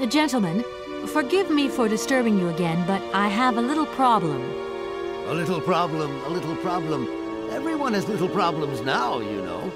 Gentlemen, forgive me for disturbing you again, but I have a little problem. A little problem, a little problem. Everyone has little problems now, you know.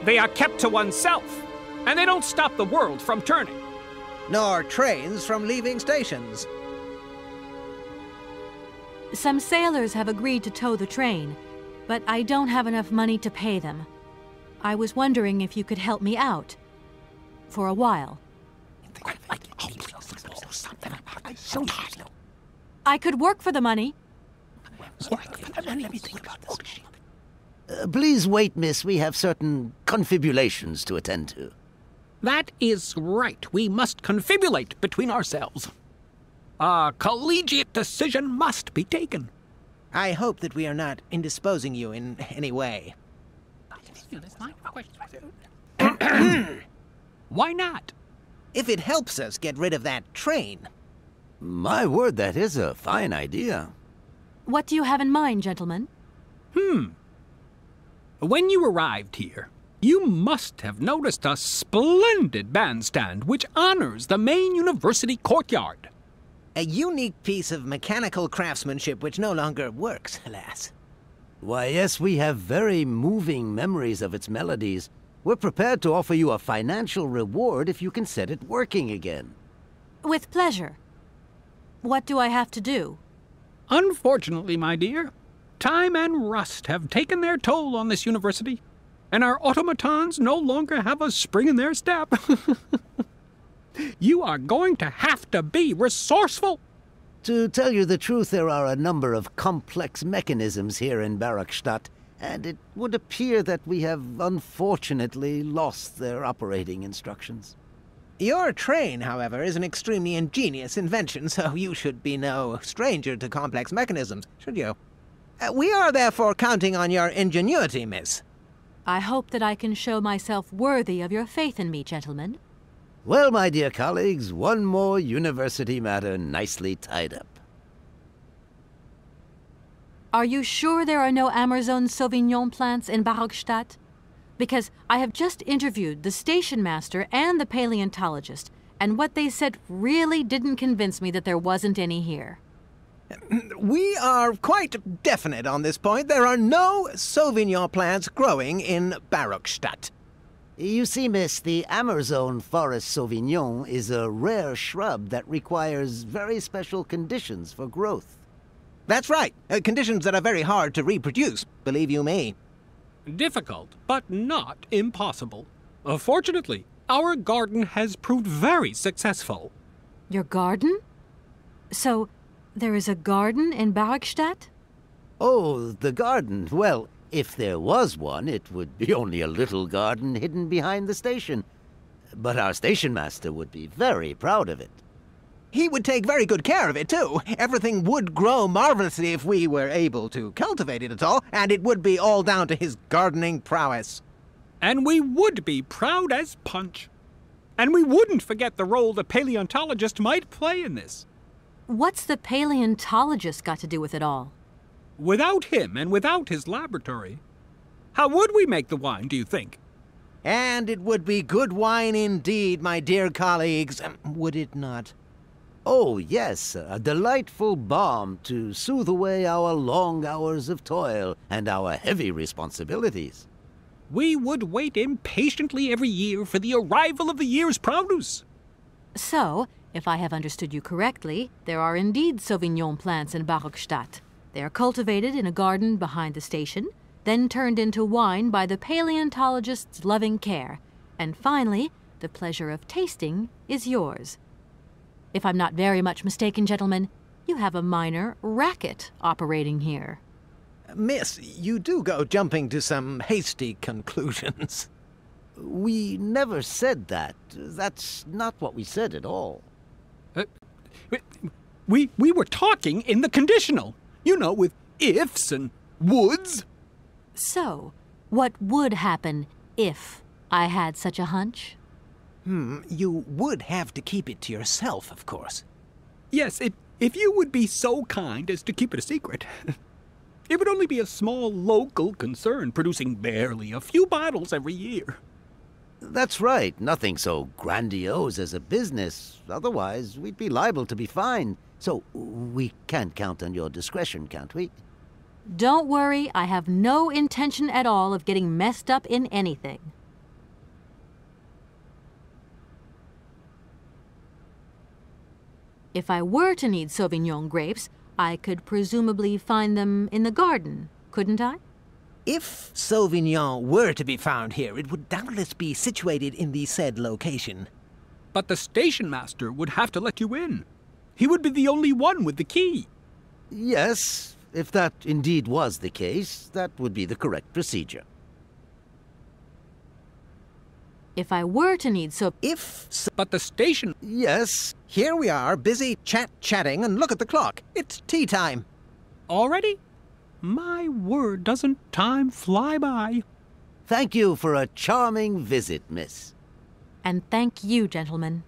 They are kept to oneself, and they don't stop the world from turning. Nor trains from leaving stations. Some sailors have agreed to tow the train, but I don't have enough money to pay them. I was wondering if you could help me out. For a while. I could work for the money. Please wait, miss. We have certain confibulations to attend to. That is right. We must confibulate between ourselves. A collegiate decision must be taken. I hope that we are not indisposing you in any way. Why not? If it helps us get rid of that train. My word, that is a fine idea. What do you have in mind, gentlemen? When you arrived here, you must have noticed a splendid bandstand which honors the main university courtyard. A unique piece of mechanical craftsmanship which no longer works, alas. Why, yes, we have very moving memories of its melodies. We're prepared to offer you a financial reward if you can set it working again. With pleasure. What do I have to do? Unfortunately, my dear, time and rust have taken their toll on this university, and our automatons no longer have a spring in their step. You are going to have to be resourceful. To tell you the truth, there are a number of complex mechanisms here in Barrackstadt, and it would appear that we have unfortunately lost their operating instructions. Your train, however, is an extremely ingenious invention, so you should be no stranger to complex mechanisms, should you? We are therefore counting on your ingenuity, miss. I hope that I can show myself worthy of your faith in me, gentlemen. Well, my dear colleagues, one more university matter nicely tied up. Are you sure there are no Amazon Sauvignon plants in Barrackstadt? Because I have just interviewed the station master and the paleontologist, and what they said really didn't convince me that there wasn't any here. We are quite definite on this point. There are no Sauvignon plants growing in Barrackstadt. You see, miss, the Amazon Forest Sauvignon is a rare shrub that requires very special conditions for growth. That's right. Conditions that are very hard to reproduce, believe you me. Difficult, but not impossible. Fortunately, our garden has proved very successful. Your garden? So, there is a garden in Barrackstadt? Oh, the garden. Well, if there was one, it would be only a little garden hidden behind the station. But our station master would be very proud of it. He would take very good care of it, too. Everything would grow marvelously if we were able to cultivate it at all, and it would be all down to his gardening prowess. And we would be proud as punch. And we wouldn't forget the role the paleontologist might play in this. What's the paleontologist got to do with it all? Without him and without his laboratory, how would we make the wine, do you think? And it would be good wine indeed, my dear colleagues, would it not? Oh, yes, a delightful balm to soothe away our long hours of toil and our heavy responsibilities. We would wait impatiently every year for the arrival of the year's produce. So, if I have understood you correctly, there are indeed Sauvignon plants in Barokstadt. They are cultivated in a garden behind the station, then turned into wine by the paleontologist's loving care, and finally, the pleasure of tasting is yours. If I'm not very much mistaken, gentlemen, you have a minor racket operating here. Miss, you do go jumping to some hasty conclusions. We never said that. That's not what we said at all. We were talking in the conditional. You know, with ifs and woulds. So, what would happen if I had such a hunch? You would have to keep it to yourself, of course. Yes, if you would be so kind as to keep it a secret. It would only be a small local concern producing barely a few bottles every year. That's right. Nothing so grandiose as a business. Otherwise, we'd be liable to be fined. So, we can't count on your discretion, can't we? Don't worry, I have no intention at all of getting messed up in anything. If I were to need Sauvignon grapes, I could presumably find them in the garden, couldn't I? If Sauvignon were to be found here, it would doubtless be situated in the said location. But the station master would have to let you in. He would be the only one with the key. Yes, if that indeed was the case, that would be the correct procedure. If I were to need But the station... Yes. Here we are, busy chatting, and look at the clock. It's tea time. Already? My word, doesn't time fly by? Thank you for a charming visit, miss. And thank you, gentlemen.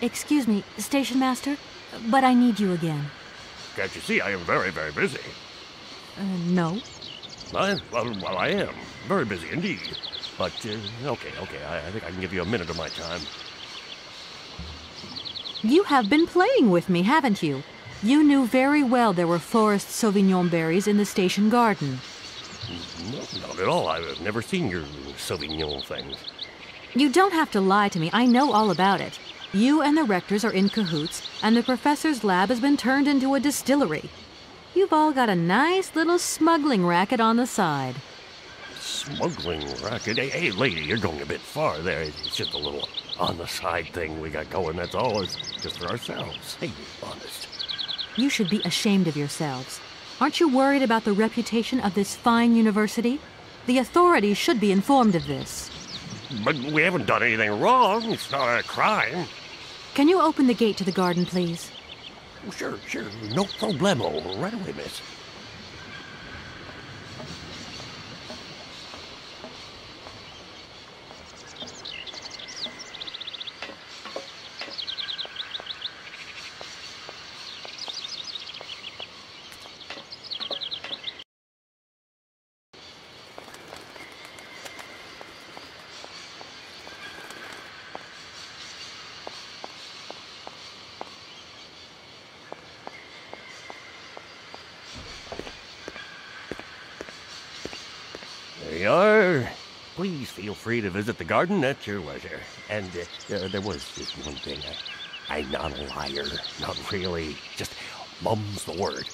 Excuse me, Station Master, but I need you again. Can't you see I am very, very busy? No. Well, I am. Very busy indeed. But, okay, I think I can give you a minute of my time. You have been playing with me, haven't you? You knew very well there were forest Sauvignon berries in the station garden. No, not at all. I've never seen your Sauvignon things. You don't have to lie to me. I know all about it. You and the rectors are in cahoots, and the professor's lab has been turned into a distillery. You've all got a nice little smuggling racket on the side. Smuggling racket? Hey, lady, you're going a bit far there. It's just a little on-the-side thing we got going, that's all. It's just for ourselves. Hey, honest. You should be ashamed of yourselves. Aren't you worried about the reputation of this fine university? The authorities should be informed of this. But we haven't done anything wrong. It's not a crime. Can you open the gate to the garden, please? Sure. No problemo. Right away, miss. There you are. Please feel free to visit the garden at your leisure. And there was just one thing. I'm not a liar. Not really. Just mum's the word.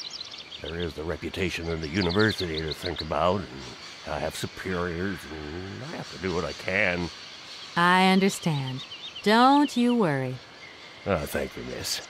There is the reputation in the university to think about, and I have superiors, and I have to do what I can. I understand. Don't you worry. Thank you, miss.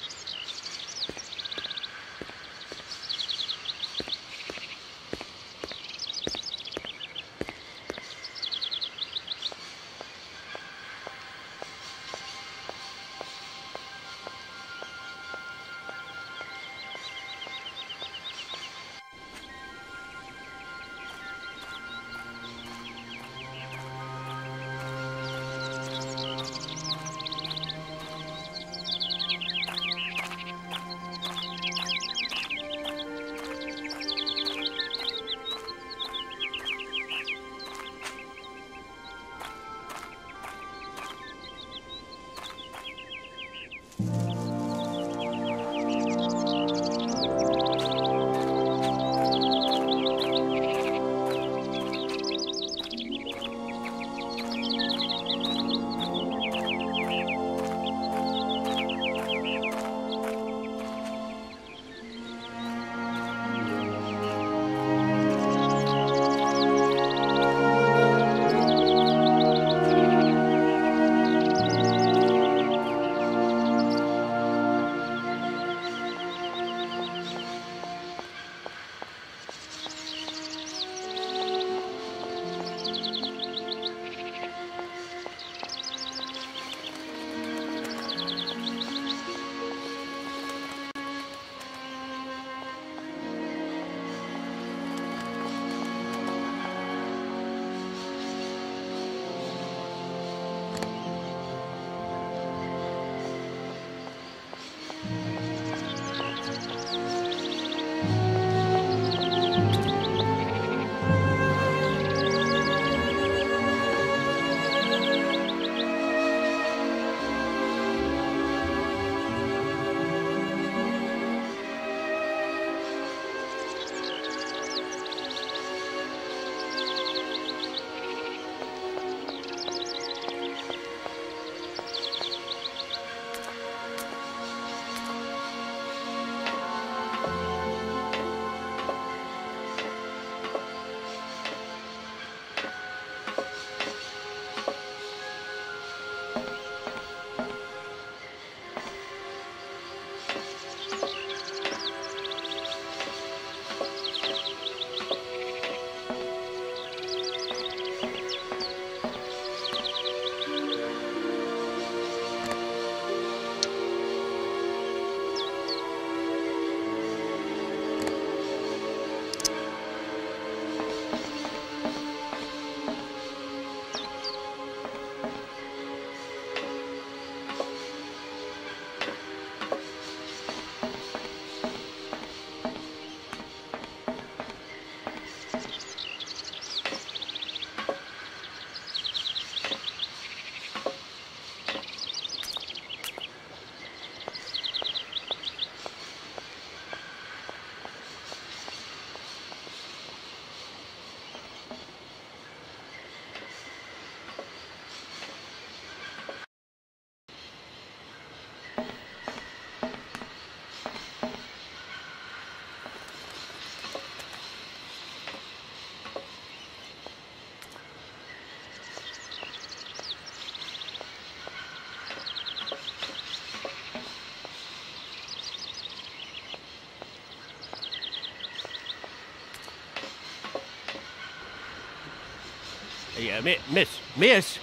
Miss,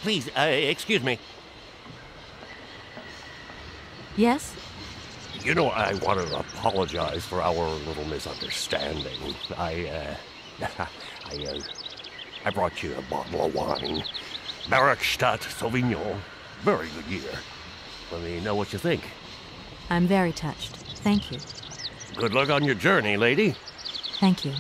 please, excuse me. Yes? You know, I wanted to apologize for our little misunderstanding. I brought you a bottle of wine. Barrackstadt Sauvignon. Very good year. Let me know what you think. I'm very touched. Thank you. Good luck on your journey, lady. Thank you.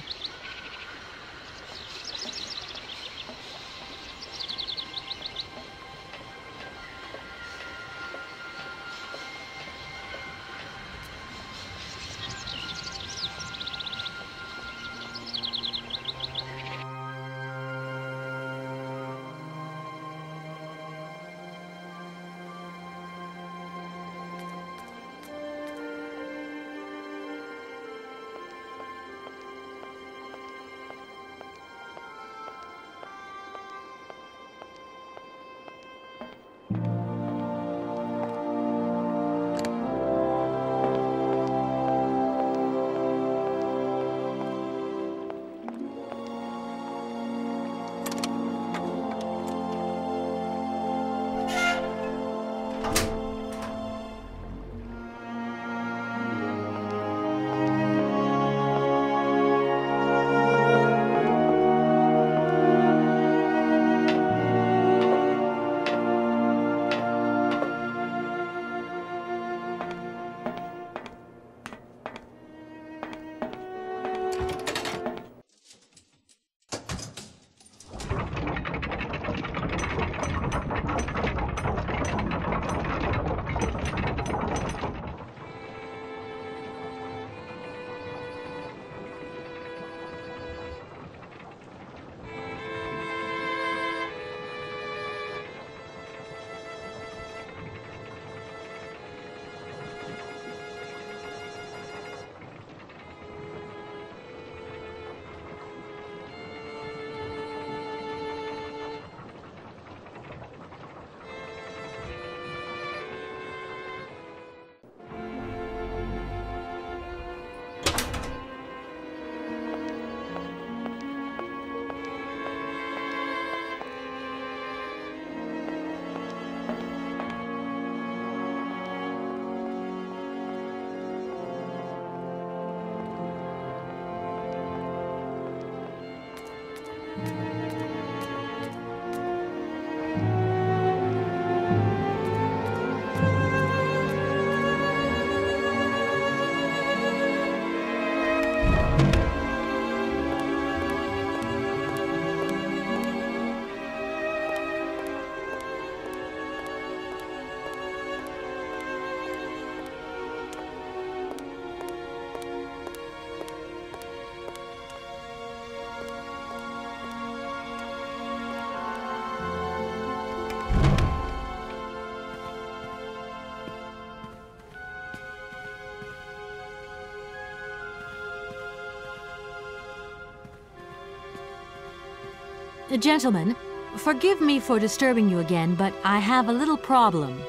Gentlemen, forgive me for disturbing you again, but I have a little problem.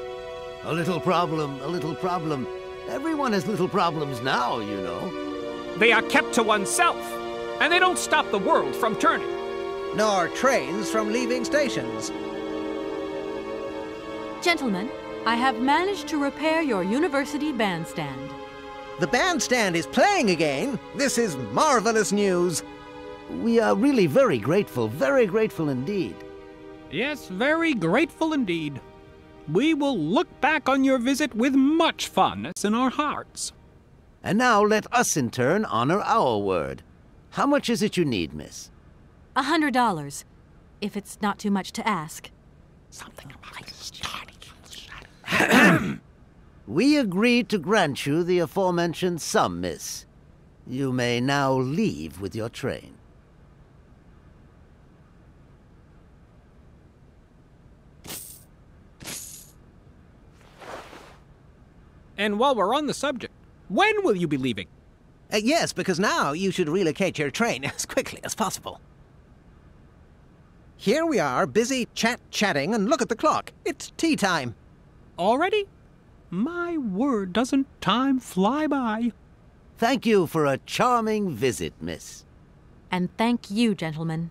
A little problem, a little problem. Everyone has little problems now, you know. They are kept to oneself, and they don't stop the world from turning. Nor trains from leaving stations. Gentlemen, I have managed to repair your university bandstand. The bandstand is playing again. This is marvelous news. We are really very grateful indeed. Yes, very grateful indeed. We will look back on your visit with much fondness in our hearts. And now let us in turn honor our word. How much is it you need, miss? $100, if it's not too much to ask. Something like We agree to grant you the aforementioned sum, miss. You may now leave with your train. And while we're on the subject, when will you be leaving? Yes, because now you should relocate your train as quickly as possible. Here we are, busy chatting, and look at the clock. It's tea time. Already? My word, doesn't time fly by? Thank you for a charming visit, miss. And thank you, gentlemen.